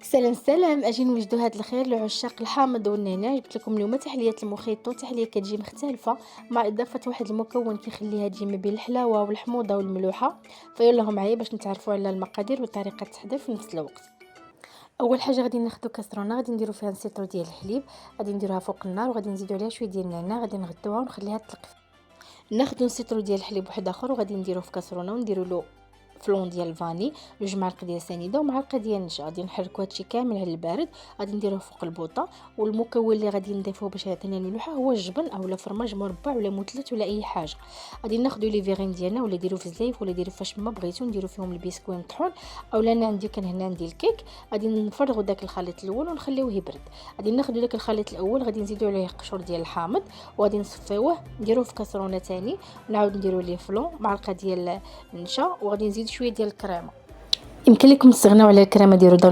سلام سلام، اجي نوجدوا هاد الخير لعشاق الحامض والنعناع. جبت لكم اليوم تحليه المخيط، تحليه كتجي مختلفه مع اضافه واحد المكون كيخليها تجي ما بين الحلاوه والحموضه والملوحه. فيلا هم معايا باش نتعرفوا على المقادير وطريقه التحضير في نفس الوقت. اول حاجه غادي ناخذ كاسرونه، غادي نديروا فيها نص ديال الحليب، غادي نديروها فوق النار وغادي نزيدوا عليها شويه ديال النعناع، غادي نغطيوها ونخليها تطلق. ناخذ نص ديال الحليب واحد اخر وغادي نديروه في كاسرونه ونديروا له فلون ديال الفاني، 2 معالق ديال سنيده ومعلقه ديال النشا. غادي نحركوا هادشي كامل على البارد، غادي نديروه فوق البوطه. والمكون اللي غادي نضيفوه باش يعطينا الملوحه هو الجبن اولا فرماج مربع ولا مثلث ولا اي حاجه. غادي ناخذوا لي فيغين ديالنا ولا ديروا في الزيف ولا ديروا فاش ما بغيتو، نديروا فيهم البسكويت مطحون اولا انا عندي كان هنا عندي الكيك. غادي نفرغوا داك الخليط الاول ونخليوه يبرد. غادي ناخذوا داك الخليط الاول غادي نزيدوا عليه قشور ديال الحامض وغادي نصفيوه نديروه في كاسرونه ثاني، ونعاود نديروا ليه فلون معلقه ديال النشا وغادي نزيد شويه ديال الكريمه. يمكن لكم تستغناو على الكريمه ديالو